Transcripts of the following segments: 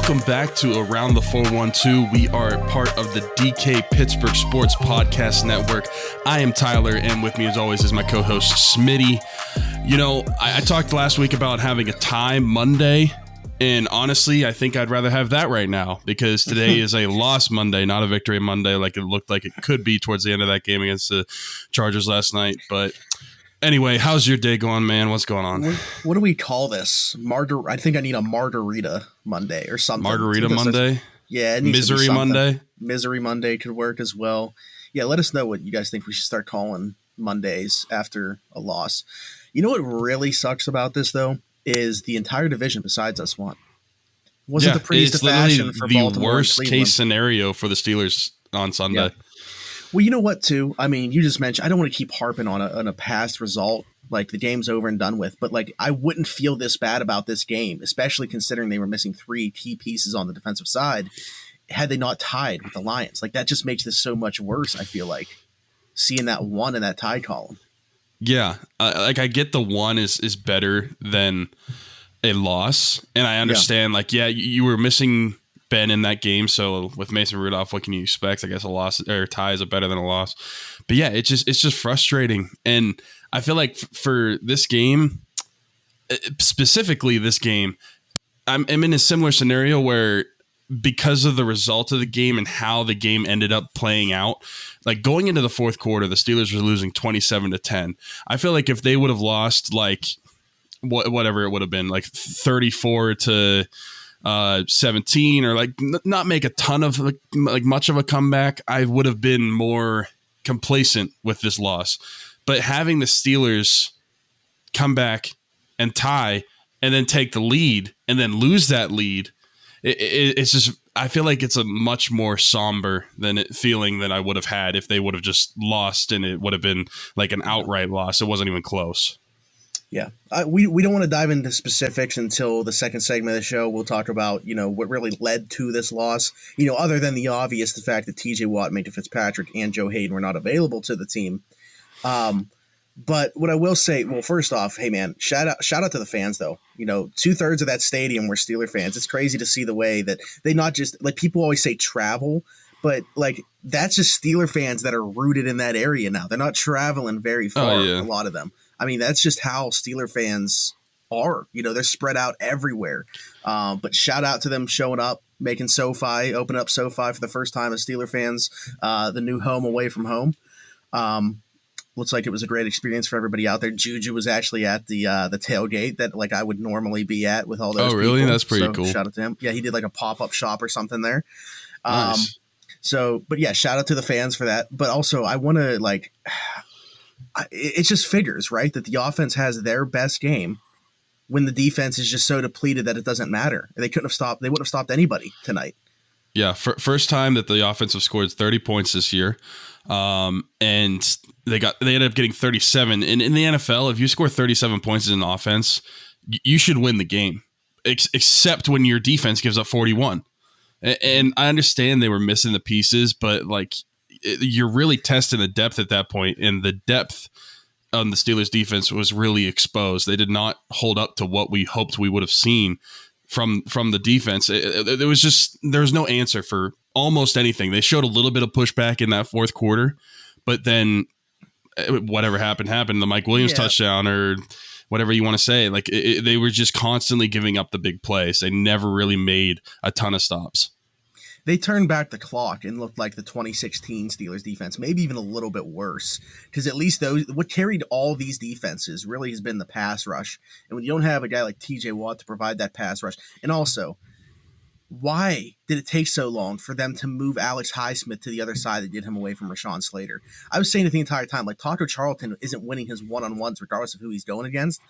welcome back to Around the 412. We are part of the DK Pittsburgh Sports Podcast Network. I am Tyler, and with me as always is my co-host Smitty. You know, I talked last week about having a tie Monday, and honestly, I think I'd rather have that right now because today is a loss Monday, not a victory Monday like it looked like it could be towards the end of that game against the Chargers last night. But anyway, how's your day going, man? What's going on? What do we call this? I think I need a margarita Monday or something. Margarita Monday? Yeah. It needs Misery to be Monday? Misery Monday could work as well. Yeah, let us know what you guys think we should start calling Mondays after a loss. You know what really sucks about this, though, is the entire division besides us won. Wasn't the priest of fashion for Baltimore? The worst case scenario for the Steelers on Sunday. Yeah. Well, you know what, too? I mean, you just mentioned, I don't want to keep harping on a past result, like the game's over and done with, but like I wouldn't feel this bad about this game, especially considering they were missing three key pieces on the defensive side, had they not tied with the Lions. Like that just makes this so much worse, I feel like, seeing that one in that tie column. Yeah, like I get the one is better than a loss, and I understand, you were missing Ben in that game, so with Mason Rudolph, what can you expect? I guess a loss or a tie is better than a loss. But yeah, it's just frustrating, and I feel like for this game, specifically this game, I'm in a similar scenario where because of the result of the game and how the game ended up playing out, like going into the fourth quarter, the Steelers were losing 27-10. I feel like if they would have lost whatever it would have been, like 34-17, or like not make a ton of much of a comeback, I would have been more complacent with this loss. But having the Steelers come back and tie and then take the lead and then lose that lead, it's just, I feel like it's a much more somber feeling than I would have had if they would have just lost and it would have been like an outright loss. It wasn't even close. Yeah, we don't want to dive into specifics until the second segment of the show. We'll talk about, what really led to this loss, other than the obvious, the fact that TJ Watt, Minkah Fitzpatrick, and Joe Hayden were not available to the team. But what I will say, well, first off, hey man, shout out to the fans though. 2/3 of that stadium were Steeler fans. It's crazy to see the way that they not just, like, people always say travel, but like that's just Steeler fans that are rooted in that area now. They're not traveling very far, a lot of them. I mean, that's just how Steeler fans are. They're spread out everywhere. But shout out to them showing up, making SoFi, open up SoFi for the first time as Steeler fans, the new home away from home. Looks like it was a great experience for everybody out there. Juju was actually at the tailgate that like I would normally be at with all those people. Oh, really? That's pretty cool. Shout out to him. Yeah, he did like a pop-up shop or something there. Nice. But yeah, shout out to the fans for that. But also I want to it just figures, right, that the offense has their best game when the defense is just so depleted that it doesn't matter. They wouldn't have stopped anybody tonight. Yeah, first time that the offense have scored 30 points this year. And they ended up getting 37. And in the NFL, if you score 37 points in an offense, you should win the game, except when your defense gives up 41. And I understand they were missing the pieces, but you're really testing the depth at that point, and the depth on the Steelers defense was really exposed. They did not hold up to what we hoped we would have seen from the defense. There was no answer for almost anything. They showed a little bit of pushback in that fourth quarter, but then whatever happened. The Mike Williams touchdown or whatever you want to say, they were just constantly giving up the big plays. They never really made a ton of stops. They turned back the clock and looked like the 2016 Steelers defense, maybe even a little bit worse, because at least what carried all these defenses really has been the pass rush. And when you don't have a guy like TJ Watt to provide that pass rush, and also, why did it take so long for them to move Alex Highsmith to the other side that did him away from Rashawn Slater? I was saying it the entire time, Taco Charlton isn't winning his one-on-ones regardless of who he's going against.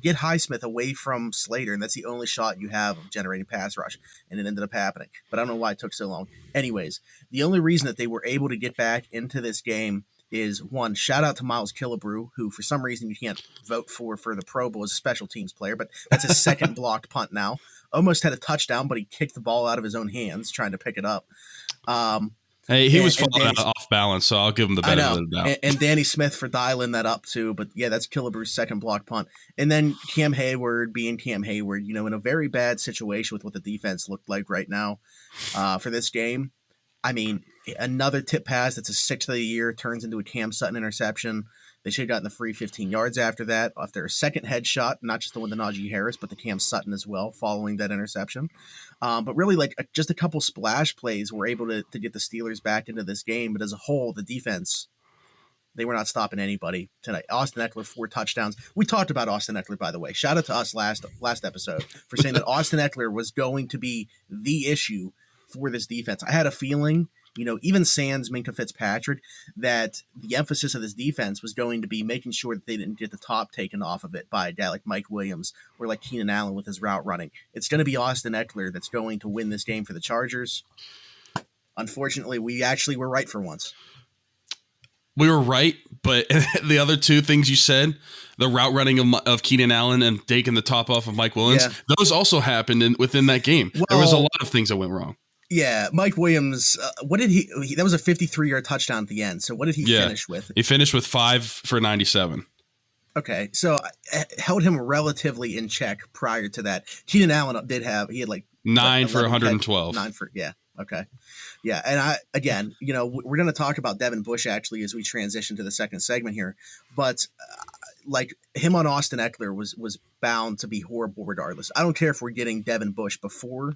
Get Highsmith away from Slater, and that's the only shot you have of generating pass rush, and it ended up happening. But I don't know why it took so long. Anyways, the only reason that they were able to get back into this game is, one, shout out to Miles Killebrew, who for some reason you can't vote for the Pro Bowl as a special teams player, but that's his second blocked punt now. Almost had a touchdown, but he kicked the ball out of his own hands trying to pick it up. Hey, he was falling out off balance, so I'll give him the benefit of the doubt. And Danny Smith for dialing that up too. But yeah, that's Killebrew's second block punt. And then Cam Hayward being Cam Hayward, in a very bad situation with what the defense looked like right now for this game. I mean, another tip pass that's a 6th of the year turns into a Cam Sutton interception. They should have gotten the free 15 yards after that. After a second headshot, not just the one to Najee Harris, but the Cam Sutton as well, following that interception. But really, just a couple splash plays were able to get the Steelers back into this game. But as a whole, the defense, they were not stopping anybody tonight. Austin Eckler, 4 touchdowns. We talked about Austin Eckler, by the way. Shout out to us last episode for saying that Austin Eckler was going to be the issue for this defense. I had a feeling, even sans Minkah Fitzpatrick, that the emphasis of this defense was going to be making sure that they didn't get the top taken off of it by a guy like Mike Williams or like Keenan Allen with his route running. It's going to be Austin Eckler that's going to win this game for the Chargers. Unfortunately, we actually were right for once. We were right, but the other two things you said, the route running of Keenan Allen and taking the top off of Mike Williams, those also happened within that game. Well, there was a lot of things that went wrong. Yeah, Mike Williams, what did he that was a 53-yard touchdown at the end. So what did he finish with? He finished with 5 for 97. Okay, so I held him relatively in check prior to that. Keenan Allen he had like 9 for 112. 9 for, okay. Yeah, and we're going to talk about Devin Bush actually as we transition to the second segment here. But him on Austin Eckler was bound to be horrible regardless. I don't care if we're getting Devin Bush before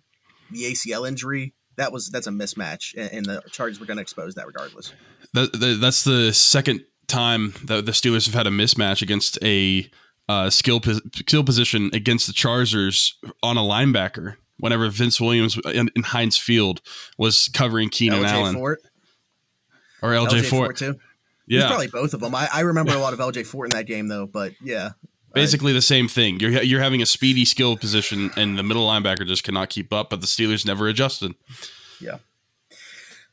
the ACL injury. That's a mismatch, and the Chargers were going to expose that regardless. That's the second time that the Steelers have had a mismatch against a skill position against the Chargers on a linebacker. Whenever Vince Williams in Heinz Field was covering Keenan Allen. Fort? Or LJ Fort. Too? Yeah. It was probably both of them. I remember a lot of LJ Fort in that game, though, but yeah. Basically the same thing. You're having a speedy skill position, and the middle linebacker just cannot keep up, but the Steelers never adjusted. Yeah.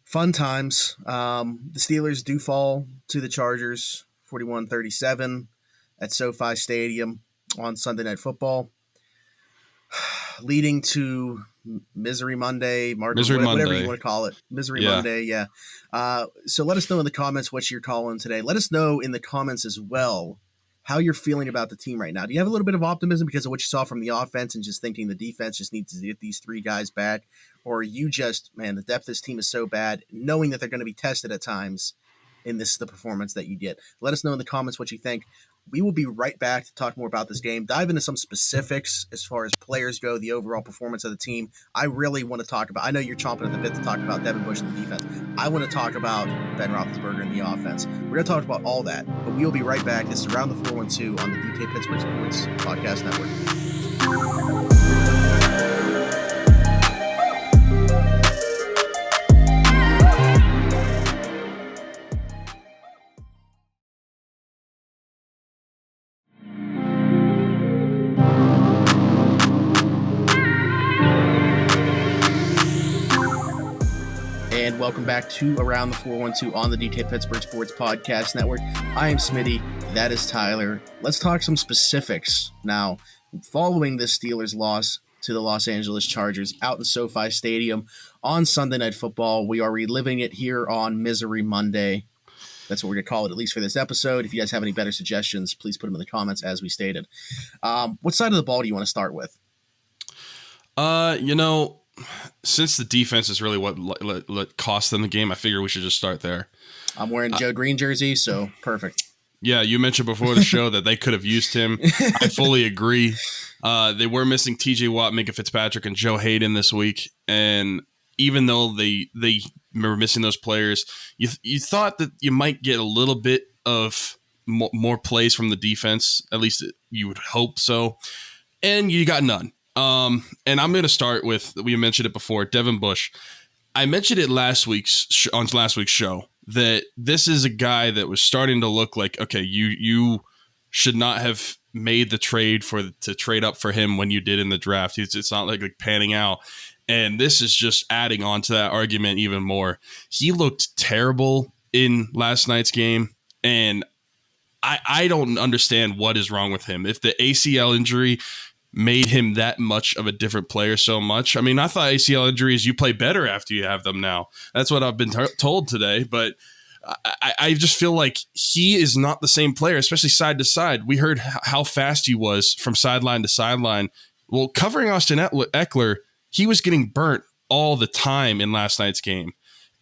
Fun times. The Steelers do fall to the Chargers 41-37 at SoFi Stadium on Sunday Night Football, leading to Misery Monday, whatever you want to call it. Monday, yeah. So let us know in the comments what you're calling today. Let us know in the comments as well how you're feeling about the team right now. Do you have a little bit of optimism because of what you saw from the offense and just thinking the defense just needs to get these 3 guys back? Or are you just, the depth of this team is so bad, knowing that they're going to be tested at times, and this is the performance that you get? Let us know in the comments what you think. We will be right back to talk more about this game, dive into some specifics as far as players go, the overall performance of the team. I really want to talk about, I know you're chomping at the bit to talk about Devin Bush and the defense. I want to talk about Ben Roethlisberger and the offense. We're going to talk about all that, but we will be right back. This is Around the 412 on the DK Pittsburgh Sports Podcast Network. And welcome back to Around the 412 on the DK Pittsburgh Sports Podcast Network. I am Smitty. That is Tyler. Let's talk some specifics now. Following this Steelers loss to the Los Angeles Chargers out in SoFi Stadium on Sunday Night Football, we are reliving it here on Misery Monday. That's what we're going to call it, at least for this episode. If you guys have any better suggestions, please put them in the comments as we stated. What side of the ball do you want to start with? Since the defense is really what cost them the game, I figure we should just start there. I'm wearing Joe Green jersey, so perfect. Yeah, you mentioned before the show that they could have used him. I fully agree. They were missing TJ Watt, Minkah Fitzpatrick, and Joe Hayden this week. And even though they were missing those players, you thought that you might get a little bit of more plays from the defense. At least you would hope so. And you got none. And I'm going to start with, we mentioned it before, Devin Bush. I mentioned it on last week's show that this is a guy that was starting to look like, okay, you should not have made the trade to trade up for him when you did in the draft. It's not like panning out. And this is just adding on to that argument even more. He looked terrible in last night's game, and I don't understand what is wrong with him. If the ACL injury made him that much of a different player so much. I mean, I thought ACL injuries, you play better after you have them now. That's what I've been told today. But I just feel like he is not the same player, especially side to side. We heard how fast he was from sideline to sideline. Well, covering Austin Eckler, he was getting burnt all the time in last night's game.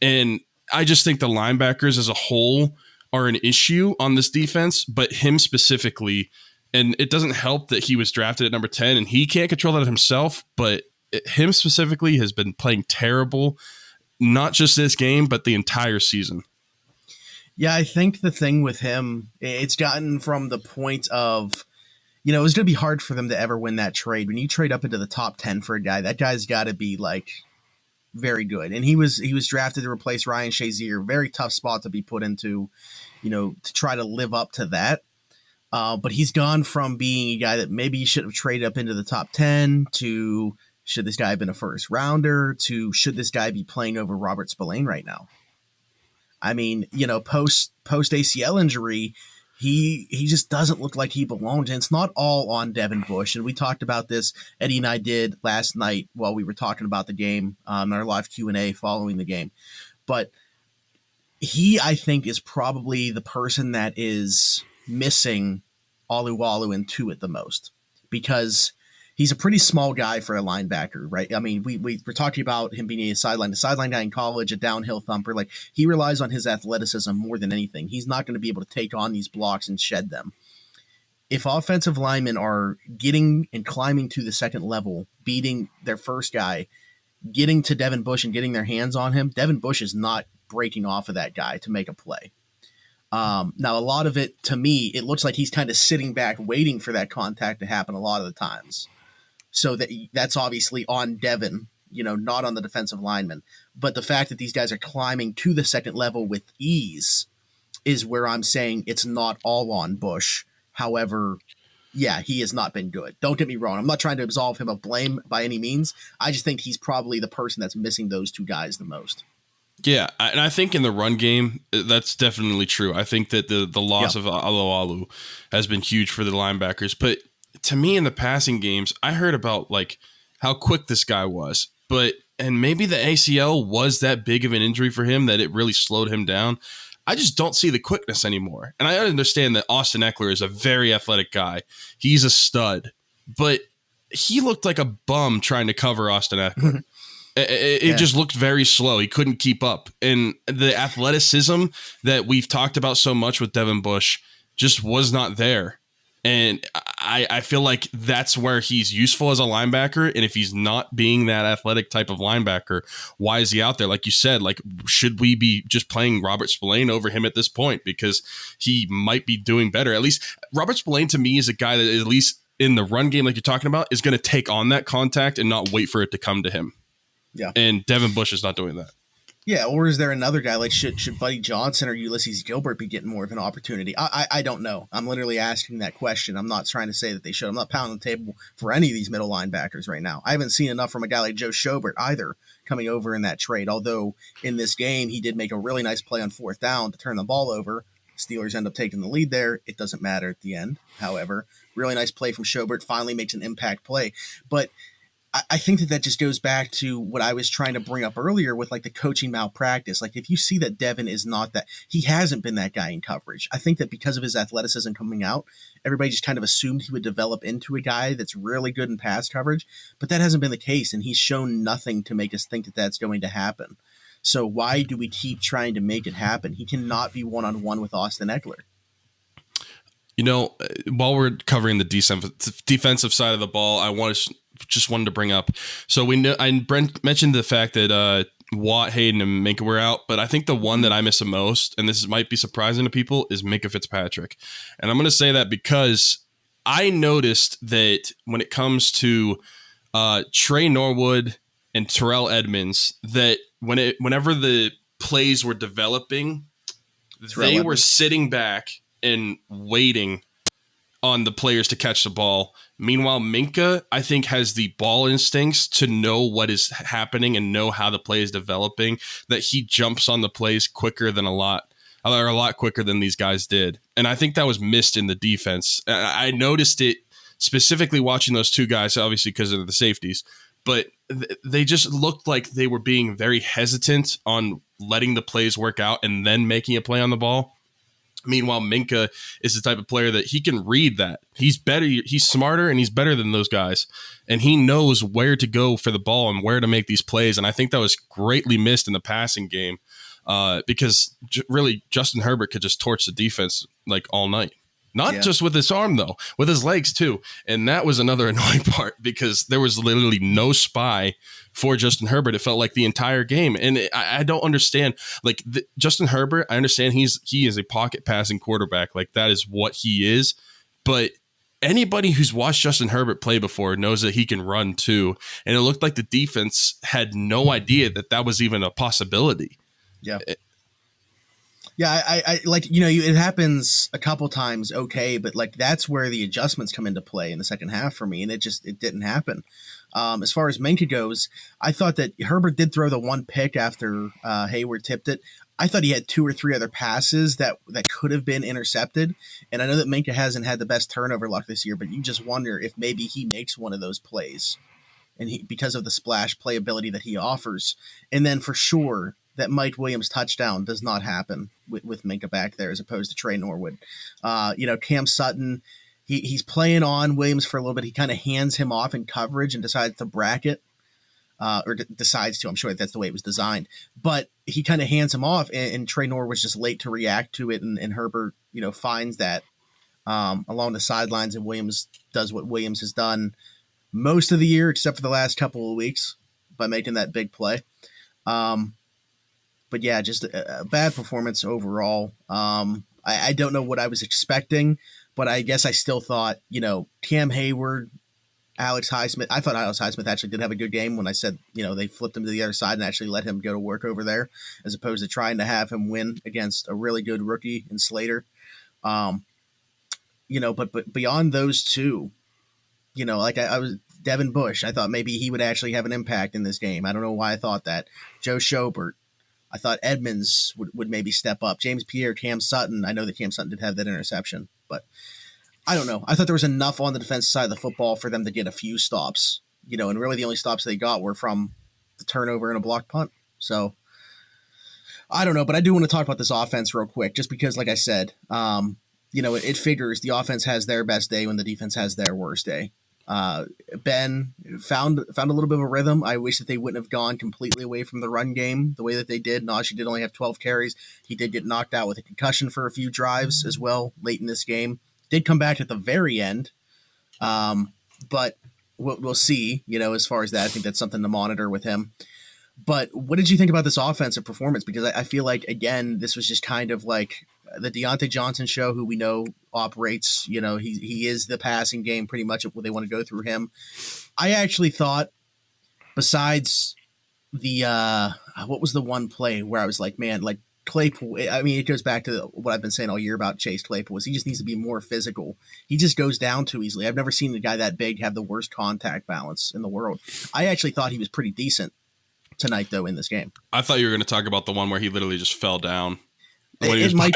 And I just think the linebackers as a whole are an issue on this defense, but him specifically. And it doesn't help that he was drafted at number 10 and he can't control that himself, but him specifically has been playing terrible, not just this game, but the entire season. Yeah, I think the thing with him, it's gotten from the point of, it was going to be hard for them to ever win that trade. When you trade up into the top 10 for a guy, that guy's got to be like very good. And he was drafted to replace Ryan Shazier. Very tough spot to be put into, to try to live up to that. But he's gone from being a guy that maybe you should have traded up into the top 10 to should this guy have been a first rounder to should this guy be playing over Robert Spillane right now? I mean, post ACL injury, he just doesn't look like he belongs. And it's not all on Devin Bush. And we talked about this, Eddie and I did last night while we were talking about the game in our live Q&A following the game. But he, I think, is probably the person that is missing Alualu and Tuitt the most because he's a pretty small guy for a linebacker, right? I mean, we're talking about him being a sideline guy in college, a downhill thumper. Like, he relies on his athleticism more than anything. He's not going to be able to take on these blocks and shed them. If offensive linemen are getting and climbing to the second level, beating their first guy, getting to Devin Bush and getting their hands on him, Devin Bush is not breaking off of that guy to make a play. Now, a lot of it, to me, it looks like he's kind of sitting back waiting for that contact to happen a lot of the times. So that's obviously on Devin, not on the defensive lineman. But the fact that these guys are climbing to the second level with ease is where I'm saying it's not all on Bush. However, yeah, he has not been good. Don't get me wrong. I'm not trying to absolve him of blame by any means. I just think he's probably the person that's missing those two guys the most. Yeah, and I think in the run game, that's definitely true. I think that the loss of Alualu has been huge for the linebackers. But to me, in the passing games, I heard about like how quick this guy was. And maybe the ACL was that big of an injury for him that it really slowed him down. I just don't see the quickness anymore. And I understand that Austin Eckler is a very athletic guy. He's a stud. But he looked like a bum trying to cover Austin Eckler. It just looked very slow. He couldn't keep up. And the athleticism that we've talked about so much with Devin Bush just was not there. And I feel like that's where he's useful as a linebacker. And if he's not being that athletic type of linebacker, why is he out there? Like you said, like, should we be just playing Robert Spillane over him at this point? Because he might be doing better. At least Robert Spillane to me is a guy that at least in the run game, like you're talking about, is going to take on that contact and not wait for it to come to him. Yeah. And Devin Bush is not doing that. Yeah, or is there another guy like should Buddy Johnson or Ulysses Gilbert be getting more of an opportunity? I don't know. I'm literally asking that question. I'm not trying to say that they should. I'm not pounding the table for any of these middle linebackers right now. I haven't seen enough from a guy like Joe Schobert either coming over in that trade. Although in this game he did make a really nice play on fourth down to turn the ball over. Steelers end up taking the lead there. It doesn't matter at the end. However, really nice play from Schobert. Finally makes an impact play, but I think that just goes back to what I was trying to bring up earlier with like the coaching malpractice. Like if you see that Devin is not that, he hasn't been that guy in coverage. I think that because of his athleticism coming out, everybody just kind of assumed he would develop into a guy that's really good in pass coverage, but that hasn't been the case. And he's shown nothing to make us think that that's going to happen. So why do we keep trying to make it happen? He cannot be one-on-one with Austin Eckler. While we're covering the defensive side of the ball, I wanted to bring up. So Brent mentioned the fact that Watt, Hayden, and Minkah were out, but I think the one that I miss the most, and this might be surprising to people, is Minkah Fitzpatrick. And I'm going to say that because I noticed that when it comes to Trey Norwood and Terrell Edmonds, that whenever the plays were developing, they were sitting back and waiting on the players to catch the ball. Meanwhile, Minkah, I think, has the ball instincts to know what is happening and know how the play is developing, that he jumps on the plays quicker than a lot quicker than these guys did. And I think that was missed in the defense. I noticed it specifically watching those two guys, obviously because of the safeties, but they just looked like they were being very hesitant on letting the plays work out and then making a play on the ball. Meanwhile, Minkah is the type of player that he can read that. He's better, he's smarter, and he's better than those guys. And he knows where to go for the ball and where to make these plays. And I think that was greatly missed in the passing game because really Justin Herbert could just torch the defense like all night. Not just with his arm, though, with his legs, too. And that was another annoying part because there was literally no spy for Justin Herbert. It felt like the entire game. And I don't understand. Like, Justin Herbert, I understand he is a pocket passing quarterback. Like, that is what he is. But anybody who's watched Justin Herbert play before knows that he can run, too. And it looked like the defense had no idea that that was even a possibility. Yeah. Yeah, I like, it happens a couple times, okay, but like that's where the adjustments come into play in the second half for me, and it didn't happen. As far as Minkah goes, I thought that Herbert did throw the one pick after Hayward tipped it. I thought he had 2 or 3 other passes that could have been intercepted, and I know that Minkah hasn't had the best turnover luck this year, but you just wonder if maybe he makes one of those plays, and because of the splash playability that he offers, and then for sure that Mike Williams touchdown does not happen with Minkah back there as opposed to Trey Norwood. Cam Sutton, he's playing on Williams for a little bit. He kind of hands him off in coverage and decides to bracket, decides to. I'm sure that's the way it was designed. But he kind of hands him off, and Trey Norwood was just late to react to it, and Herbert, finds that along the sidelines, and Williams does what Williams has done most of the year, except for the last couple of weeks, by making that big play. But yeah, just a bad performance overall. I don't know what I was expecting, but I guess I still thought, Cam Hayward, Alex Highsmith. I thought Alex Highsmith actually did have a good game when I said, they flipped him to the other side and actually let him go to work over there, as opposed to trying to have him win against a really good rookie in Slater. But beyond those two, I was Devin Bush. I thought maybe he would actually have an impact in this game. I don't know why I thought that. Joe Schobert. I thought Edmonds would maybe step up. James Pierre, Cam Sutton. I know that Cam Sutton did have that interception, but I don't know. I thought there was enough on the defensive side of the football for them to get a few stops, and really the only stops they got were from the turnover and a blocked punt. So I don't know, but I do want to talk about this offense real quick, just because, like I said, it figures the offense has their best day when the defense has their worst day. Ben found a little bit of a rhythm. I wish that they wouldn't have gone completely away from the run game the way that they did. Najee did only have 12 carries. He did get knocked out with a concussion for a few drives as well late in this game. Did come back at the very end, but we'll see. As far as that, I think that's something to monitor with him. But what did you think about this offensive performance? Because I feel like, again, this was just kind of like the Deontay Johnson show, who we know operates, he is the passing game pretty much if they want to go through him. I actually thought, besides the what was the one play where I was like, man, like Claypool, I mean, it goes back to what I've been saying all year about Chase Claypool, is he just needs to be more physical. He just goes down too easily. I've never seen a guy that big have the worst contact balance in the world. I actually thought he was pretty decent tonight, though, in this game. I thought you were going to talk about the one where he literally just fell down. It might be. He was by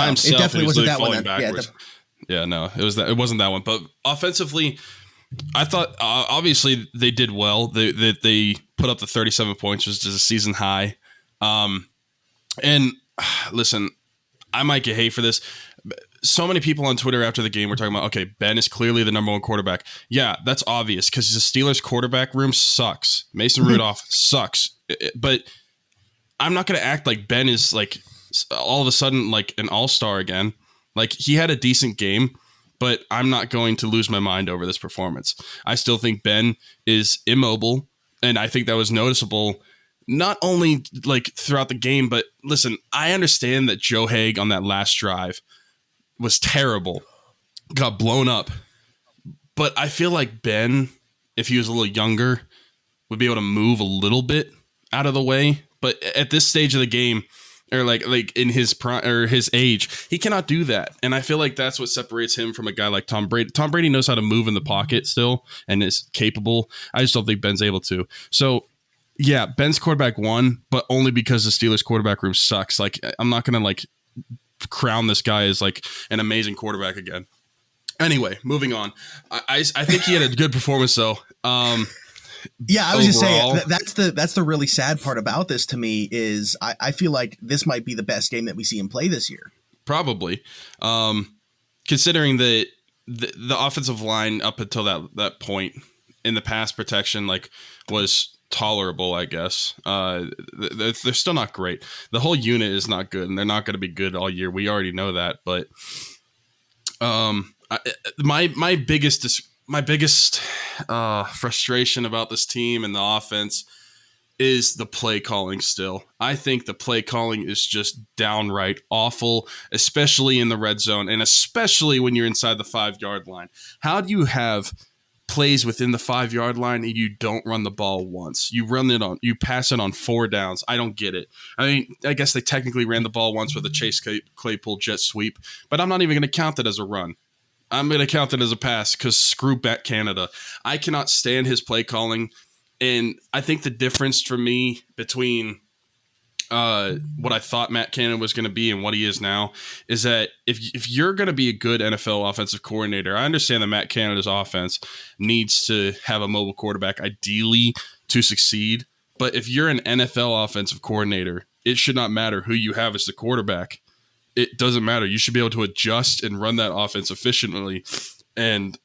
himself. It definitely wasn't that one. Backwards. Yeah, no, it wasn't that one. But offensively, I thought obviously they did well. They put up the 37 points, which is a season high. And listen, I might get hate for this. So many people on Twitter after the game were talking about, okay, Ben is clearly the number one quarterback. Yeah, that's obvious because the Steelers quarterback room sucks. Mason Rudolph sucks. But I'm not going to act like Ben is like all of a sudden like an all-star again. Like, he had a decent game, but I'm not going to lose my mind over this performance. I still think Ben is immobile, and I think that was noticeable not only like throughout the game, but listen, I understand that Joe Haig on that last drive was terrible, got blown up, but I feel like Ben, if he was a little younger, would be able to move a little bit out of the way. But at this stage of the game, or like in his prime or his age, he cannot do that. And I feel like that's what separates him from a guy like Tom Brady. Tom Brady knows how to move in the pocket still and is capable. I just don't think Ben's able to. So yeah, Ben's quarterback won, but only because the Steelers quarterback room sucks. Like, I'm not going to like crown this guy as like an amazing quarterback again. Anyway, moving on. I think he had a good performance though. Yeah, I was just saying that's the really sad part about this to me is I feel like this might be the best game that we see him play this year. Probably, considering the offensive line up until that point in the pass protection like was tolerable, I guess. They're still not great. The whole unit is not good, and they're not going to be good all year. We already know that, but my biggest frustration about this team and the offense is the play calling still. I think the play calling is just downright awful, especially in the red zone and especially when you're inside the 5-yard line. How do you have plays within the 5-yard line and you don't run the ball once? You pass it on 4 downs. I don't get it. I mean, I guess they technically ran the ball once with a Chase Claypool jet sweep, but I'm not even going to count that as a run. I'm going to count that as a pass because screw Matt Canada. I cannot stand his play calling. And I think the difference for me between what I thought Matt Canada was going to be and what he is now is that if you're going to be a good NFL offensive coordinator, I understand that Matt Canada's offense needs to have a mobile quarterback ideally to succeed. But if you're an NFL offensive coordinator, it should not matter who you have as the quarterback. It doesn't matter. You should be able to adjust and run that offense efficiently. And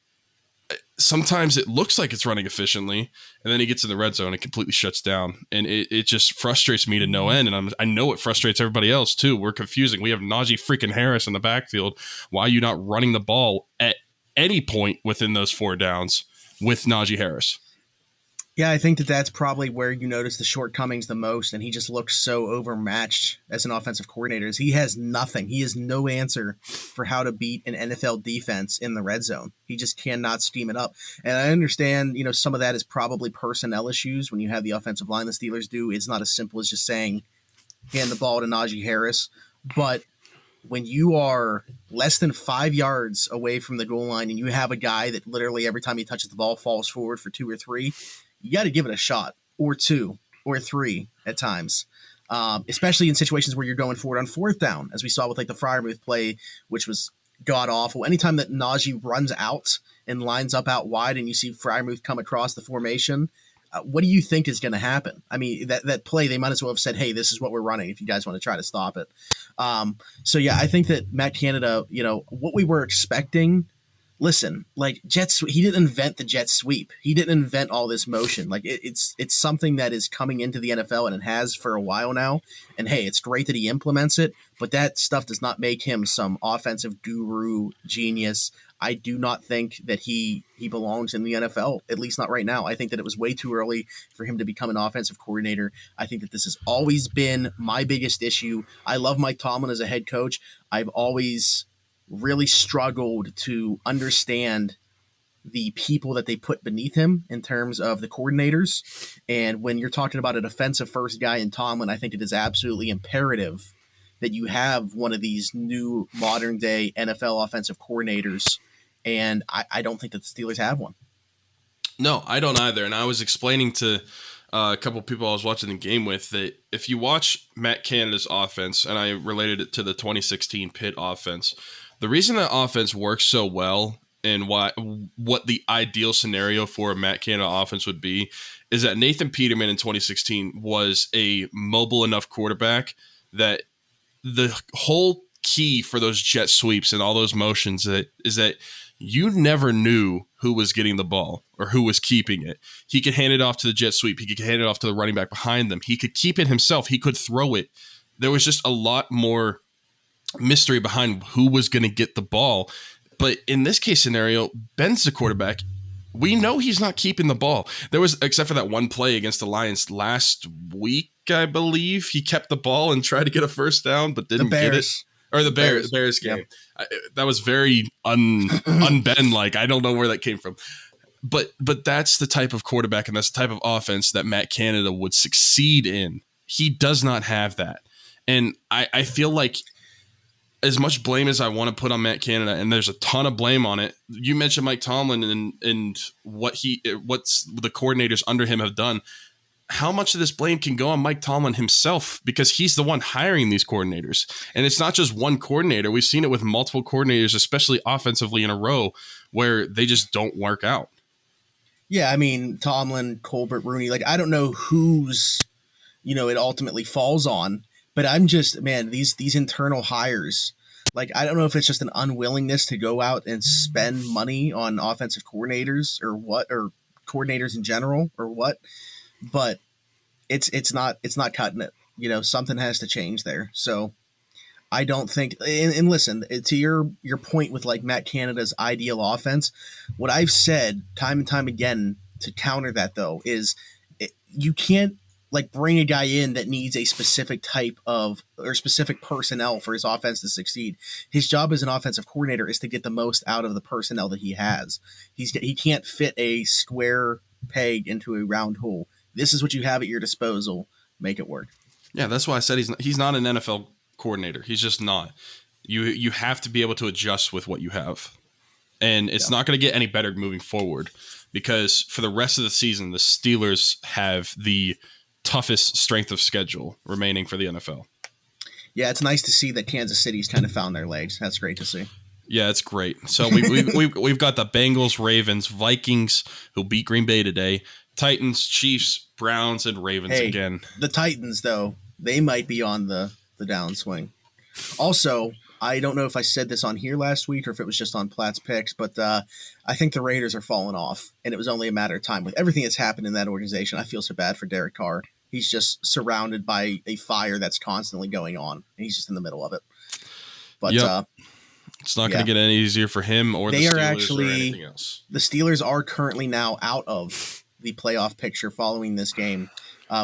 sometimes it looks like it's running efficiently, and then he gets in the red zone and it completely shuts down. And it just frustrates me to no end. And I know it frustrates everybody else too. We're confusing. We have Najee freaking Harris in the backfield. Why are you not running the ball at any point within those 4 downs with Najee Harris? Yeah, I think that's probably where you notice the shortcomings the most, and he just looks so overmatched as an offensive coordinator. He has nothing. He has no answer for how to beat an NFL defense in the red zone. He just cannot scheme it up. And I understand, some of that is probably personnel issues when you have the offensive line the Steelers do. It's not as simple as just saying, hand the ball to Najee Harris. But when you are less than 5 yards away from the goal line and you have a guy that literally every time he touches the ball falls forward for 2 or 3, you got to give it a shot, or 2 or 3 at times, especially in situations where you're going forward on 4th down, as we saw with like the Freiermuth play, which was god awful. Anytime that Najee runs out and lines up out wide and you see Freiermuth come across the formation, what do you think is going to happen? I mean, that play, they might as well have said, hey, this is what we're running if you guys want to try to stop it. So, yeah, I think that Matt Canada, what we were expecting – listen, like he didn't invent the jet sweep. He didn't invent all this motion. Like it's something that is coming into the NFL and it has for a while now. And hey, it's great that he implements it, but that stuff does not make him some offensive guru genius. I do not think that he belongs in the NFL, at least not right now. I think that it was way too early for him to become an offensive coordinator. I think that this has always been my biggest issue. I love Mike Tomlin as a head coach. I've always really struggled to understand the people that they put beneath him in terms of the coordinators. And when you're talking about a defensive first guy in Tomlin, I think it is absolutely imperative that you have one of these new modern day NFL offensive coordinators. And I don't think that the Steelers have one. No, I don't either. And I was explaining to a couple of people I was watching the game with that if you watch Matt Canada's offense, and I related it to the 2016 Pitt offense, the reason that offense works so well and what the ideal scenario for a Matt Canada offense would be is that Nathan Peterman in 2016 was a mobile enough quarterback that the whole key for those jet sweeps and all those motions is that you never knew who was getting the ball or who was keeping it. He could hand it off to the jet sweep. He could hand it off to the running back behind them. He could keep it himself. He could throw it. There was just a lot more mystery behind who was going to get the ball. But in this case scenario, Ben's the quarterback. We know he's not keeping the ball. There was, except for that one play against the Lions last week, I believe, he kept the ball and tried to get a first down, but didn't get it. Or the Bears game. Yeah. That was very un-Ben-like. I don't know where that came from. But that's the type of quarterback and that's the type of offense that Matt Canada would succeed in. He does not have that. And I feel like as much blame as I want to put on Matt Canada, and there's a ton of blame on it. You mentioned Mike Tomlin and what's the coordinators under him have done. how much of this blame can go on Mike Tomlin himself, because he's the one hiring these coordinators. And it's not just one coordinator. We've seen it with multiple coordinators, especially offensively in a row, where they just don't work out. Yeah, I mean, Tomlin, Colbert, Rooney, like, I don't know who's, it ultimately falls on, but I'm just, man, these internal hires, like, I don't know if it's just an unwillingness to go out and spend money on offensive coordinators or what, or coordinators in general or what, but it's not cutting it. Something has to change there. So I don't think, and listen, to your point with like Matt Canada's ideal offense, what I've said time and time again to counter that though is you can't like bring a guy in that needs a specific type of or specific personnel for his offense to succeed. His job as an offensive coordinator is to get the most out of the personnel that he has. He can't fit a square peg into a round hole. This is what you have at your disposal. Make it work. Yeah, that's why I said he's not an NFL coordinator. He's just not. You have to be able to adjust with what you have. And it's not going to get any better moving forward, because for the rest of the season, the Steelers have the toughest strength of schedule remaining for the NFL. Yeah, it's nice to see that Kansas City's kind of found their legs. That's great to see. Yeah, it's great. So we've got the Bengals, Ravens, Vikings, who beat Green Bay today, Titans, Chiefs, Browns, and Ravens again. The Titans, though, they might be on the downswing. Also, I don't know if I said this on here last week or if it was just on Platt's Picks, but I think the Raiders are falling off, and it was only a matter of time. With everything that's happened in that organization, I feel so bad for Derek Carr. He's just surrounded by a fire that's constantly going on, and he's just in the middle of it. But it's not going to get any easier for him or the Steelers or anything else. The Steelers are currently now out of the playoff picture following this game,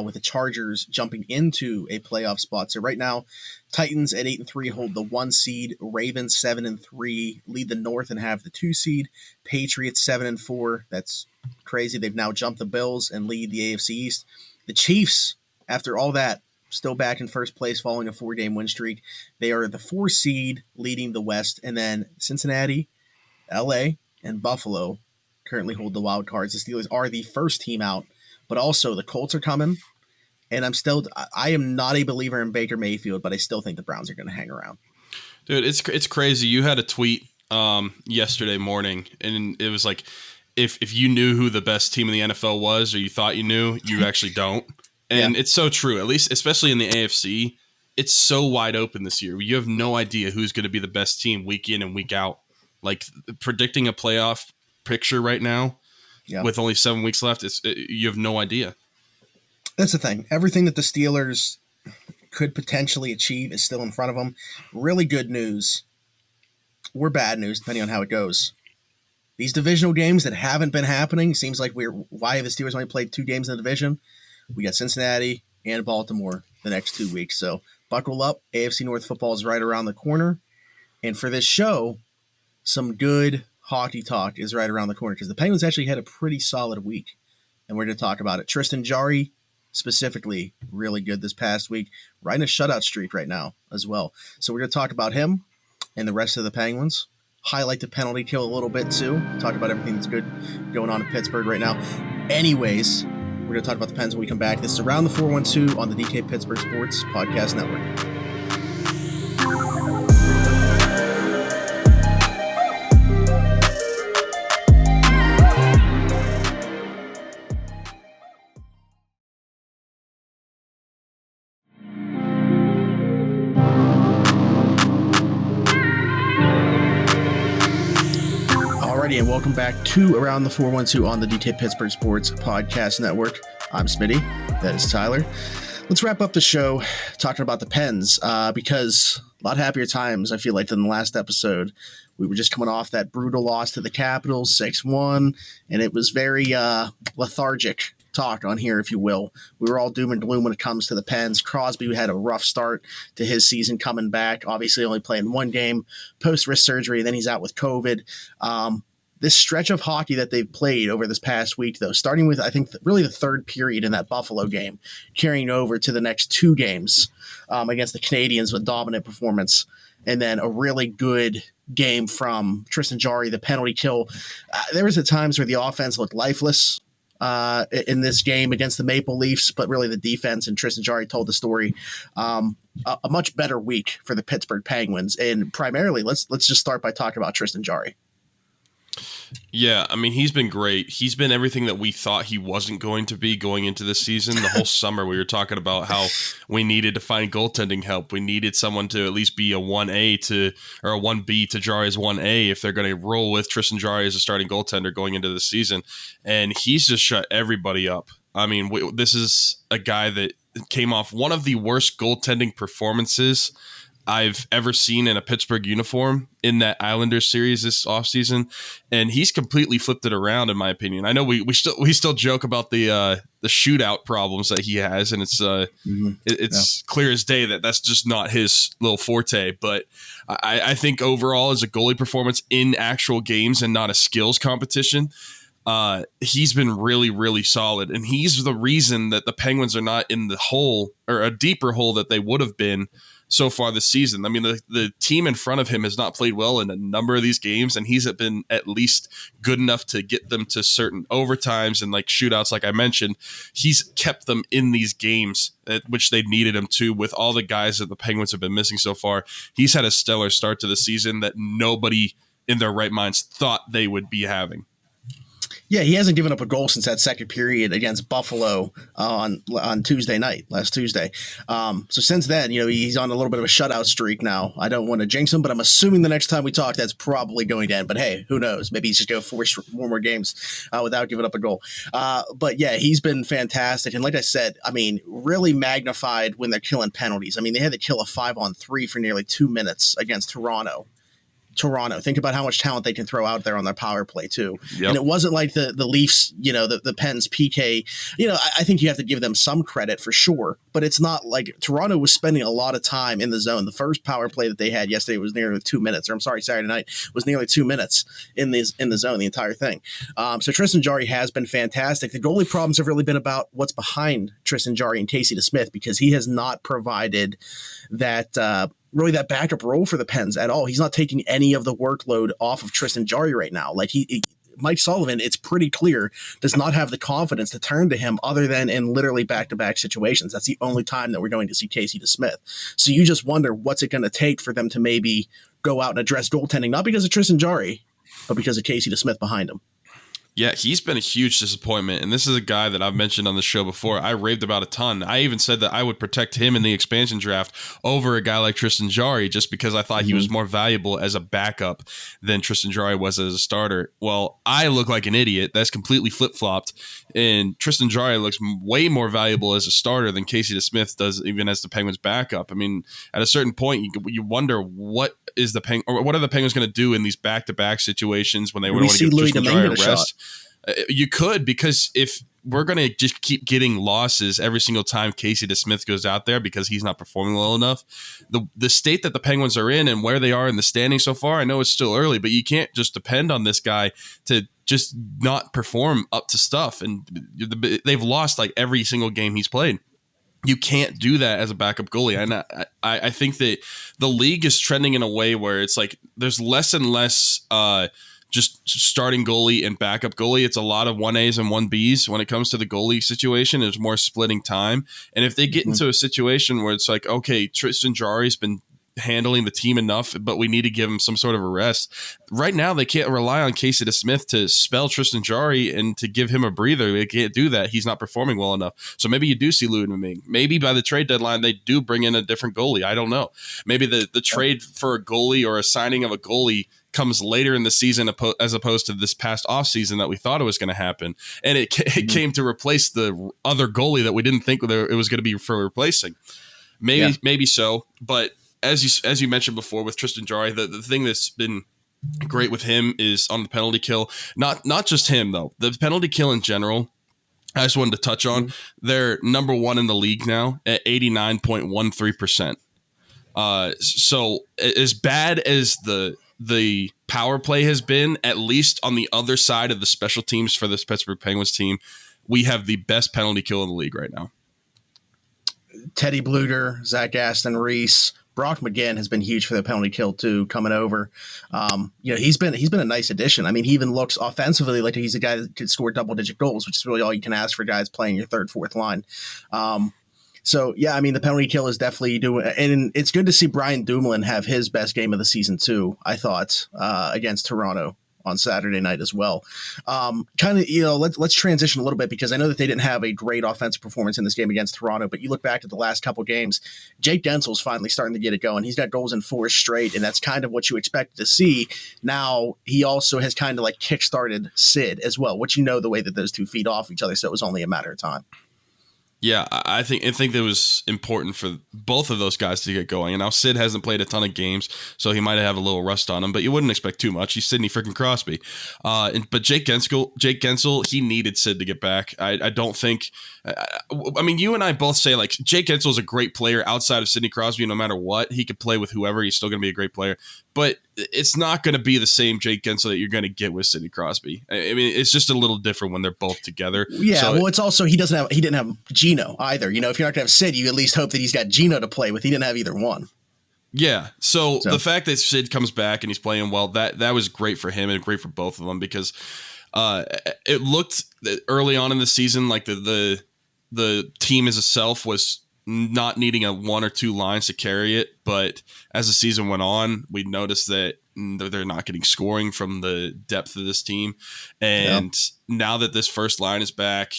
with the Chargers jumping into a playoff spot. So right now, Titans at 8-3 hold the 1 seed. Ravens 7-3 lead the North and have the 2 seed. Patriots 7-4. That's crazy. They've now jumped the Bills and lead the AFC East. The Chiefs, after all that, still back in first place following a 4-game win streak. They are the 4 seed leading the West. And then Cincinnati, LA, and Buffalo currently hold the wild cards. The Steelers are the first team out, but also the Colts are coming. And I am not a believer in Baker Mayfield, but I still think the Browns are going to hang around. Dude, it's crazy. You had a tweet yesterday morning, and it was like, if you knew who the best team in the NFL was, or you thought you knew, you actually don't. And It's so true, at least, especially in the AFC. It's so wide open this year. You have no idea who's going to be the best team week in and week out. Like, predicting a playoff picture right now with only 7 weeks left, you have no idea. That's the thing. Everything that the Steelers could potentially achieve is still in front of them. Really good news, or bad news, depending on how it goes. These divisional games that haven't been happening, seems like why have the Steelers only played 2 games in the division? We got Cincinnati and Baltimore the next 2 weeks. So buckle up. AFC North football is right around the corner. And for this show, some good hockey talk is right around the corner, because the Penguins actually had a pretty solid week, and we're going to talk about it. Tristan Jarry, specifically, really good this past week, riding a shutout streak right now as well. So we're going to talk about him and the rest of the Penguins, highlight the penalty kill a little bit too, talk about everything that's good going on in Pittsburgh right now. Anyways, we're going to talk about the Pens when we come back. This is Around the 412 on the DK Pittsburgh Sports Podcast Network. And welcome back to Around the 412 on the DK Pittsburgh Sports Podcast Network. I'm Smitty. That is Tyler. Let's wrap up the show talking about the Pens, because a lot happier times, I feel like, than the last episode. We were just coming off that brutal loss to the Capitals, 6-1, and it was very lethargic talk on here, if you will. We were all doom and gloom when it comes to the Pens. Crosby had a rough start to his season coming back, obviously only playing 1 game post-wrist surgery, then he's out with COVID. This stretch of hockey that they've played over this past week, though, starting with, I think, really the 3rd period in that Buffalo game, carrying over to the next 2 games against the Canadiens with dominant performance, and then a really good game from Tristan Jarry, the penalty kill. There was at times where the offense looked lifeless, in this game against the Maple Leafs, but really the defense, and Tristan Jarry told the story. A much better week for the Pittsburgh Penguins, and primarily let's just start by talking about Tristan Jarry. Yeah, I mean, he's been great. He's been everything that we thought he wasn't going to be going into this season. The whole summer we were talking about how we needed to find goaltending help. We needed someone to at least be a 1A to or a 1B to Jarry's 1A if they're going to roll with Tristan Jarry as a starting goaltender going into the season. And he's just shut everybody up. I mean, this is a guy that came off one of the worst goaltending performances I've ever seen in a Pittsburgh uniform in that Islanders series this offseason, and he's completely flipped it around, in my opinion. I know we still joke about the shootout problems that he has, and it's clear as day that that's just not his little forte. But I think overall, as a goalie performance in actual games and not a skills competition, he's been really, really solid, and he's the reason that the Penguins are not in the hole or a deeper hole that they would have been so far this season. I mean, the team in front of him has not played well in a number of these games, and he's been at least good enough to get them to certain overtimes and like shootouts, like I mentioned. He's kept them in these games at which they needed him to, with all the guys that the Penguins have been missing so far. He's had a stellar start to the season that nobody in their right minds thought they would be having. Yeah, he hasn't given up a goal since that second period against Buffalo on Tuesday night, last Tuesday. So since then, he's on a little bit of a shutout streak now. I don't want to jinx him, but I'm assuming the next time we talk, that's probably going to end. But hey, who knows? Maybe he's just going to force more games without giving up a goal. But yeah, he's been fantastic. And like I said, I mean, really magnified when they're killing penalties. I mean, they had to kill a 5-on-3 for nearly 2 minutes against Toronto. Think about how much talent they can throw out there on their power play too. Yep. And it wasn't like the Leafs, the Pens PK. I think you have to give them some credit for sure, but it's not like Toronto was spending a lot of time in the zone. The first power play that they had yesterday was nearly 2 minutes, Saturday night was nearly 2 minutes in the zone, the entire thing. So Tristan Jarry has been fantastic. The goalie problems have really been about what's behind Tristan Jarry and Casey DeSmith, because he has not provided that really that backup role for the Pens at all. He's not taking any of the workload off of Tristan Jarry right now. Like Mike Sullivan, it's pretty clear, does not have the confidence to turn to him other than in literally back-to-back situations. That's the only time that we're going to see Casey DeSmith. So you just wonder what's it going to take for them to maybe go out and address goaltending, not because of Tristan Jarry, but because of Casey DeSmith behind him. Yeah, he's been a huge disappointment, and this is a guy that I've mentioned on the show before. I raved about a ton. I even said that I would protect him in the expansion draft over a guy like Tristan Jarry just because I thought he was more valuable as a backup than Tristan Jarry was as a starter. Well, I look like an idiot. That's completely flip-flopped, and Tristan Jarry looks way more valuable as a starter than Casey DeSmith does even as the Penguins' backup. I mean, at a certain point, you wonder what are the Penguins going to do in these back-to-back situations when they want to give Tristan Jarry a rest? You could, because if we're going to just keep getting losses every single time Casey DeSmith goes out there because he's not performing well enough, the state that the Penguins are in and where they are in the standing so far, I know it's still early, but you can't just depend on this guy to just not perform up to stuff. And they've lost like every single game he's played. You can't do that as a backup goalie. And I think that the league is trending in a way where it's like there's less and less just starting goalie and backup goalie. It's a lot of 1As and 1Bs when it comes to the goalie situation. There's more splitting time. And if they get into a situation where it's like, okay, Tristan Jarry's been handling the team enough, but we need to give him some sort of a rest. Right now, they can't rely on Casey DeSmith to spell Tristan Jarry and to give him a breather. They can't do that. He's not performing well enough. So maybe you do see Ludwig. Maybe by the trade deadline, they do bring in a different goalie. I don't know. Maybe the trade for a goalie or a signing of a goalie comes later in the season as opposed to this past offseason that we thought it was going to happen. And it came to replace the other goalie that we didn't think it was going to be for replacing. Maybe so. But as you mentioned before with Tristan Jarry, the thing that's been great with him is on the penalty kill. Not just him, though. The penalty kill in general, I just wanted to touch on. They're number one in the league now at 89.13%. So as bad as the power play has been, at least on the other side of the special teams for this Pittsburgh Penguins team, we have the best penalty kill in the league right now. Teddy Bluger, Zach Aston Reese, Brock McGinn has been huge for the penalty kill too, coming over. He's been a nice addition. I mean, he even looks offensively like he's a guy that could score double-digit goals, which is really all you can ask for guys playing your third, fourth line. So, yeah, I mean, the penalty kill is definitely doing – and it's good to see Brian Dumoulin have his best game of the season too, I thought, against Toronto on Saturday night as well. Let's transition a little bit because I know that they didn't have a great offensive performance in this game against Toronto, but you look back at the last couple games, Jake Gensel's finally starting to get it going. He's got goals in 4 straight, and that's kind of what you expected to see. Now he also has kind of like kickstarted Sid as well, which the way that those two feed off each other, so it was only a matter of time. Yeah, I think that was important for both of those guys to get going. And now Sid hasn't played a ton of games, so he might have a little rust on him, but you wouldn't expect too much. He's Sidney freaking Crosby. But Jake Gensel, he needed Sid to get back. I don't think. I mean, you and I both say like Jake Gensel is a great player outside of Sidney Crosby. No matter what, he could play with whoever. He's still going to be a great player. But it's not going to be the same Jake Gensel that you're going to get with Sidney Crosby. I mean, it's just a little different when they're both together. Yeah, so it's also he didn't have Gino either. If you're not going to have Sid, you at least hope that he's got Gino to play with. He didn't have either one. Yeah, so the fact that Sid comes back and he's playing well, that was great for him and great for both of them because it looked early on in the season like the team as itself was not needing a 1 or 2 lines to carry it, but as the season went on, we noticed that they're not getting scoring from the depth of this team, and now that this first line is back,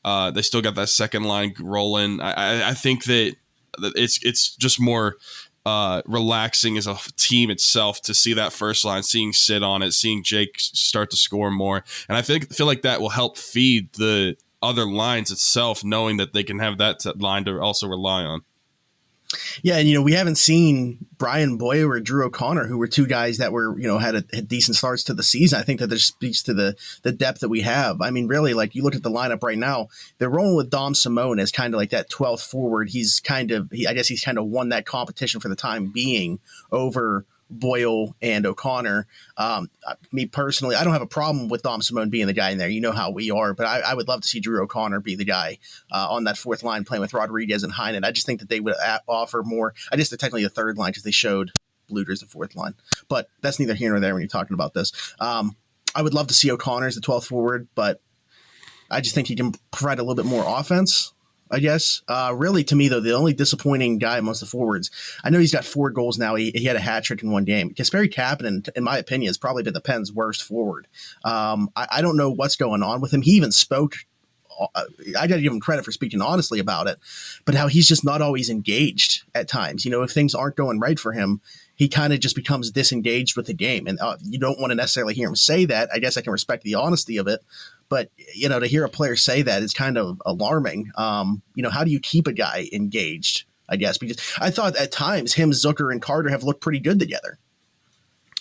they still got that second line rolling. I think that it's just more relaxing as a team itself to see that first line, seeing Sid on it, seeing Jake start to score more, and I feel like that will help feed the other lines itself, knowing that they can have that line to also rely on. Yeah, and we haven't seen Brian Boyer or Drew O'Connor, who were 2 guys that were had decent starts to the season. I think that this speaks to the depth that we have. I mean, really, like you look at the lineup right now, they're rolling with Dom Simone as kind of like that 12th forward. I guess he's kind of won that competition for the time being over Boyle and O'Connor. Me personally, I don't have a problem with Dom Simone being the guy in there. You know how we are, but I would love to see Drew O'Connor be the guy on that 4th line playing with Rodriguez and Heinen. I just think that they would offer more. I guess they're technically the 3rd line because they showed Bluter's the 4th line, but that's neither here nor there when you're talking about this. I would love to see O'Connor as the 12th forward, but I just think he can provide a little bit more offense, I guess. Really, to me, though, the only disappointing guy amongst the forwards, I know he's got 4 goals now. He had a hat trick in one game. Kasperi Kapanen, in my opinion, has probably been the Pens' worst forward. I don't know what's going on with him. He even spoke. I got to give him credit for speaking honestly about it, but how he's just not always engaged at times. If things aren't going right for him, he kind of just becomes disengaged with the game. And you don't want to necessarily hear him say that. I guess I can respect the honesty of it. But, to hear a player say that is kind of alarming. How do you keep a guy engaged, I guess? Because I thought at times him, Zucker, and Carter have looked pretty good together.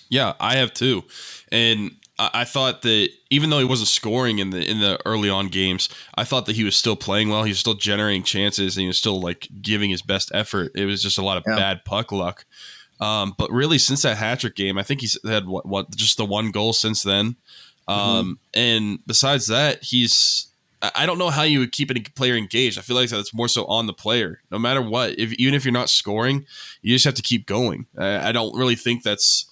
Yeah, I have too. And I thought that even though he wasn't scoring in the early on games, I thought that he was still playing well. He was still generating chances, and he was still like giving his best effort. It was just a lot of bad puck luck. But really, since that hat-trick game, I think he's had just the 1 goal since then. And besides that, I don't know how you would keep a player engaged. I feel like that's more so on the player. No matter what, even if you're not scoring, you just have to keep going. I don't really think that's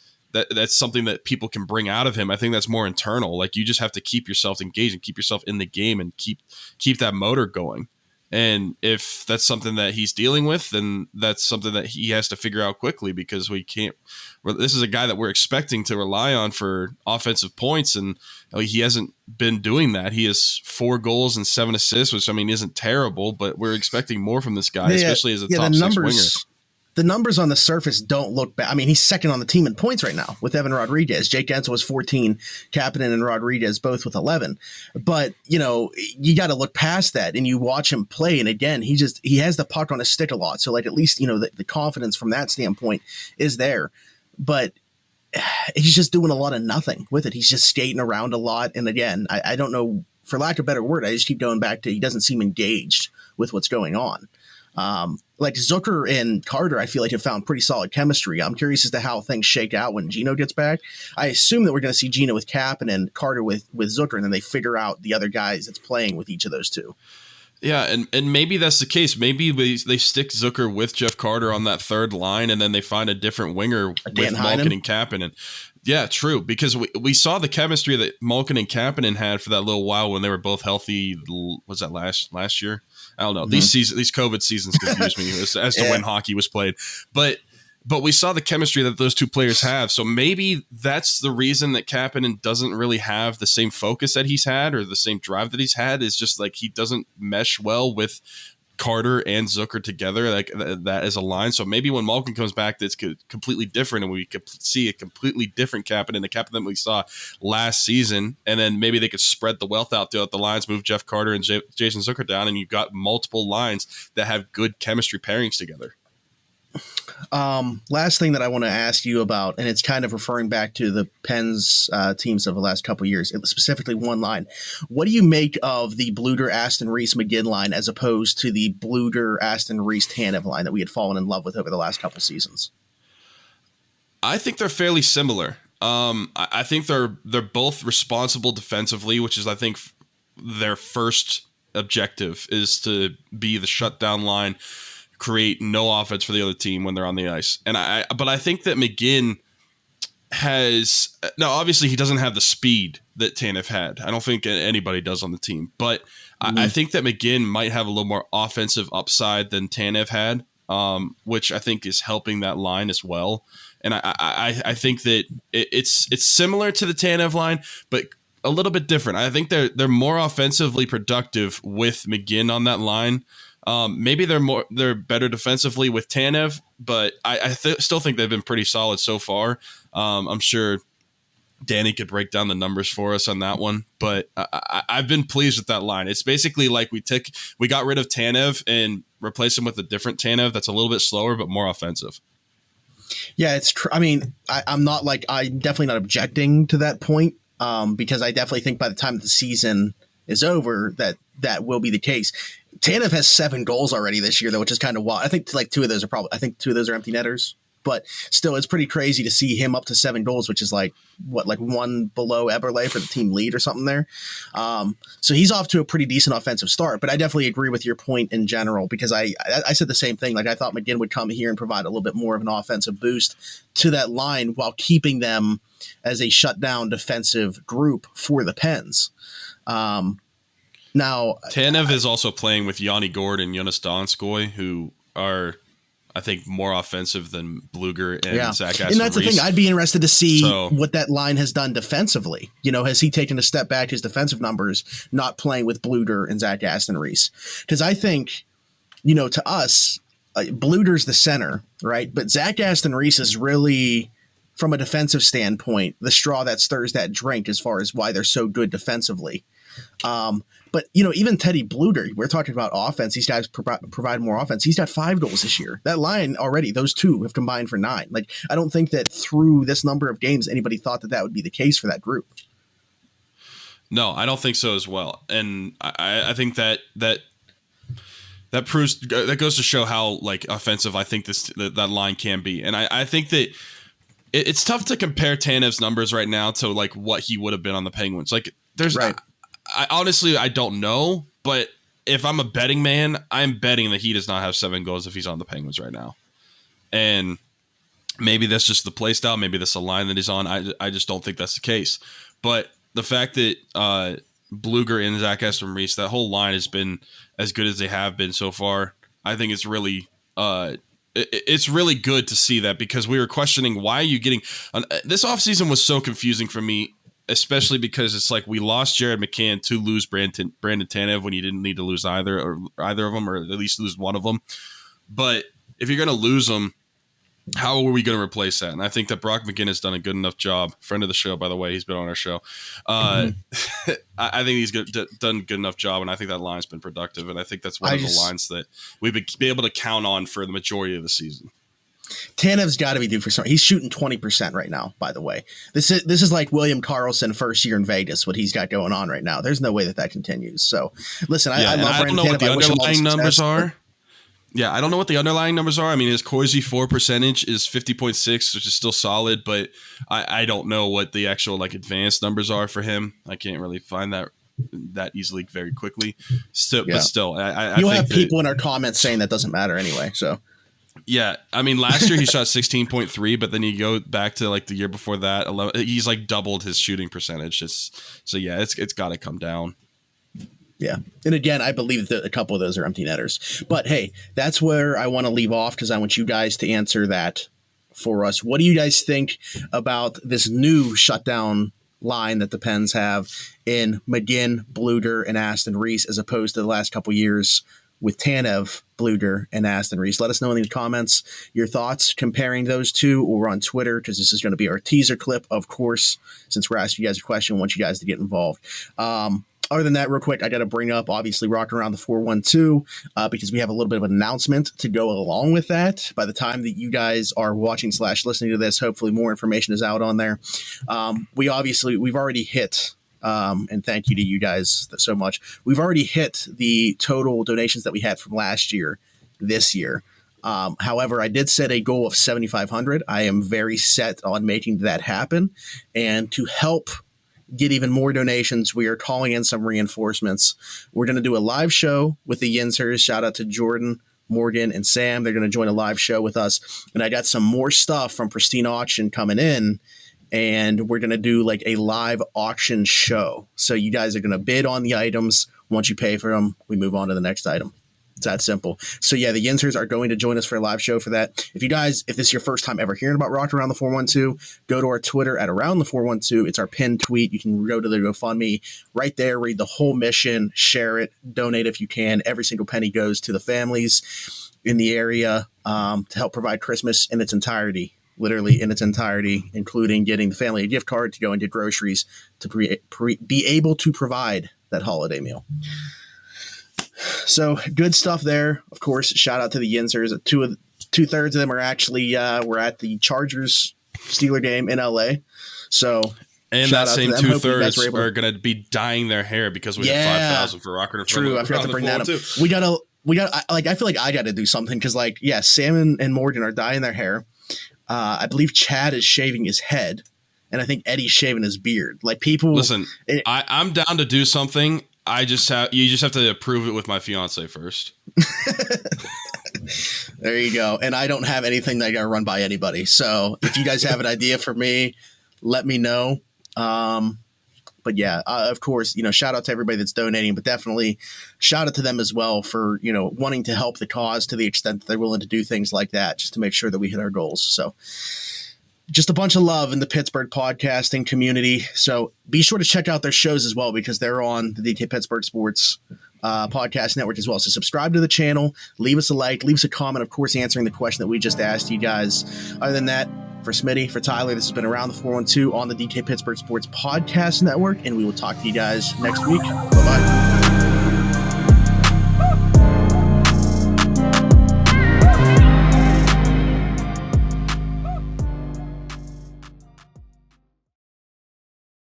something that people can bring out of him. I think that's more internal. Like you just have to keep yourself engaged and keep yourself in the game and keep that motor going. And if that's something that he's dealing with, then that's something that he has to figure out quickly because this is a guy that we're expecting to rely on for offensive points. And he hasn't been doing that. He has 4 goals and 7 assists, which isn't terrible, but we're expecting more from this guy, especially as a top 6 winger. The numbers on the surface don't look bad. I mean, he's second on the team in points right now with Evan Rodriguez. Jake Gensel was 14, Kapanen and Rodriguez both with 11. But, you got to look past that and you watch him play. And again, he has the puck on his stick a lot. So like at least, the confidence from that standpoint is there. But he's just doing a lot of nothing with it. He's just skating around a lot. And again, I don't know, for lack of a better word, I just keep going back to he doesn't seem engaged with what's going on. Like Zucker and Carter, I feel like have found pretty solid chemistry. I'm curious as to how things shake out when Gino gets back. I assume that we're going to see Gino with Kapanen and Carter with Zucker, and then they figure out the other guys that's playing with each of those two. Yeah, and maybe that's the case. Maybe they stick Zucker with Jeff Carter on that third line, and then they find a different winger with Malkin and Kapanen. Yeah, true. Because we saw the chemistry that Malkin and Kapanen had for that little while when they were both healthy. Was that last year? I don't know. Mm-hmm. These COVID seasons confuse me as to when hockey was played. But we saw the chemistry that those two players have. So maybe that's the reason that Kapanen doesn't really have the same focus that he's had or the same drive that he's had. Is just like he doesn't mesh well with Carter and Zucker together like that as a line. So maybe when Malkin comes back, that's completely different, and we could see a completely different Kapanen, the Kapanen that we saw last season. And then maybe they could spread the wealth out throughout the lines, move Jeff Carter and Jason Zucker down, and you've got multiple lines that have good chemistry pairings together. Last thing that I want to ask you about, and it's kind of referring back to the Pens teams of the last couple of years, specifically one line. What do you make of the Bluder, Aston Reese, McGinn line as opposed to the Bluder, Aston Reese, Tanev line that we had fallen in love with over the last couple seasons? I think they're fairly similar. I think they're both responsible defensively, which is I think their first objective is to be the shutdown line, create no offense for the other team when they're on the ice. But I think that McGinn has, now obviously he doesn't have the speed that Tanev had. I don't think anybody does on the team, but I think that McGinn might have a little more offensive upside than Tanev had, which I think is helping that line as well. And I think that it's similar to the Tanev line, but a little bit different. I think they're more offensively productive with McGinn on that line. Maybe they're better defensively with Tanev, but I still think they've been pretty solid so far. I'm sure Danny could break down the numbers for us on that one, but I've been pleased with that line. It's basically like we got rid of Tanev and replaced him with a different Tanev that's a little bit slower but more offensive. Yeah, it's true. I mean, I'm definitely not objecting to that point, because I definitely think by the time the season is over that will be the case. Tanev has 7 goals already this year, though, which is kind of wild. I think two of those are empty netters, but still, it's pretty crazy to see him up to 7 goals, which is like one below Eberle for the team lead or something there. So he's off to a pretty decent offensive start, but I definitely agree with your point in general, because I said the same thing. Like, I thought McGinn would come here and provide a little bit more of an offensive boost to that line while keeping them as a shutdown defensive group for the Pens. Now, Tanev is also playing with Yanni Gord and Jonas Donskoy, who are, I think, more offensive than Bluger and Zach Aston-Reese. And that's the thing. I'd be interested to see what that line has done defensively. Has he taken a step back, his defensive numbers, not playing with Bluder and Zach Aston-Reese? Because I think, to us, Bluder's the center, right? But Zach Aston-Reese is really, from a defensive standpoint, the straw that stirs that drink as far as why they're so good defensively. But, even Teddy Bluder, we're talking about offense. These guys provide more offense. He's got 5 goals this year. That line already, those two have combined for 9. Like, I don't think that through this number of games, anybody thought that would be the case for that group. No, I don't think so as well. And I think that proves, that goes to show how like offensive I think that line can be. And I think that it's tough to compare Tanev's numbers right now to like what he would have been on the Penguins. Like, there's right. I honestly don't know, but if I'm a betting man, I'm betting that he does not have 7 goals if he's on the Penguins right now. And maybe that's just the play style. Maybe that's a line that he's on. I just don't think that's the case. But the fact that Bluger and Zach Aston-Reese, that whole line has been as good as they have been so far, I think it's really it's really good to see that, because we were questioning why are you getting this offseason was so confusing for me, especially because it's like we lost Jared McCann to lose Brandon Tanev when you didn't need to lose either of them, or at least lose one of them. But if you're going to lose them, how are we going to replace that? And I think that Brock McGinn has done a good enough job. Friend of the show, by the way, he's been on our show. I think he's done a good enough job, and I think that line's been productive. And I think that's one of the lines that we've be able to count on for the majority of the season. Tanev's got to be due for something. He's shooting 20% right now, by the way. This is like William Karlsson first year in Vegas, what he's got going on right now. There's no way that continues. So, listen, I love Brandon Tanev. What the underlying numbers are. Yeah, I don't know what the underlying numbers are. I mean, his Corsi 4 percentage is 50.6, which is still solid, but I don't know what the actual like advanced numbers are for him. I can't really find that that easily very quickly. But still, I you'll think have people in our comments saying that doesn't matter anyway. So yeah, I mean, last year he shot 16.3, but then you go back to like the year before that, 11, he's like doubled his shooting percentage. So yeah, it's got to come down. Yeah. And again, I believe that a couple of those are empty netters. But hey, that's where I want to leave off because I want you guys to answer that for us. What do you guys think about this new shutdown line that the Pens have in McGinn, Bluder, and Aston Reese as opposed to the last couple years with Tanev, Bluder, and Aston Reese? Let us know in the comments your thoughts comparing those two, or on Twitter, because this is going to be our teaser clip, of course, since we're asking you guys a question. I want you guys to get involved. Other than that, real quick, I got to bring up, obviously, Rocking Around the 412, because we have a little bit of an announcement to go along with that. By the time that you guys are watching / listening to this, hopefully more information is out on there. We've already hit, and thank you to you guys so much. We've already hit the total donations that we had from last year, this year. However, I did set a goal of 7,500. I am very set on making that happen. And to help get even more donations, we are calling in some reinforcements. We're going to do a live show with the Yinsers. Shout out to Jordan, Morgan, and Sam. They're going to join a live show with us. And I got some more stuff from Pristine Auction coming in, and we're going to do like a live auction show. So you guys are going to bid on the items. Once you pay for them, we move on to the next item. It's that simple. So yeah, the Yinsers are going to join us for a live show for that. If this is your first time ever hearing about Rocking Around the 412, go to our Twitter at Around the 412. It's our pinned tweet. You can go to the GoFundMe right there, read the whole mission, share it, donate if you can. Every single penny goes to the families in the area to help provide Christmas in its entirety, literally in its entirety, including getting the family a gift card to go and get groceries to be able to provide that holiday meal. So good stuff there. Of course, shout out to the Yinsers. Two-thirds of them are actually were at the Chargers Steeler game in LA. So and that same 2/3 are going to be dyeing their hair because we had 5,000 for Rocker. True, I forgot to bring that up. We gotta I feel like I got to do something because Sam and Morgan are dyeing their hair. I believe Chad is shaving his head, and I think Eddie's shaving his beard. Like people, listen, I'm down to do something. You just have to approve it with my fiance first. There you go. And I don't have anything that I got to run by anybody. So if you guys have an idea for me, let me know. But yeah, of course, shout out to everybody that's donating, but definitely shout out to them as well for, wanting to help the cause to the extent that they're willing to do things like that just to make sure that we hit our goals. So just a bunch of love in the Pittsburgh podcasting community. So be sure to check out their shows as well because they're on the DK Pittsburgh Sports podcast network as well. So subscribe to the channel, leave us a like, leave us a comment, of course, answering the question that we just asked you guys. Other than that, for Smitty, for Tyler, this has been Around the 412 on the DK Pittsburgh Sports podcast network, and we will talk to you guys next week. Bye-bye.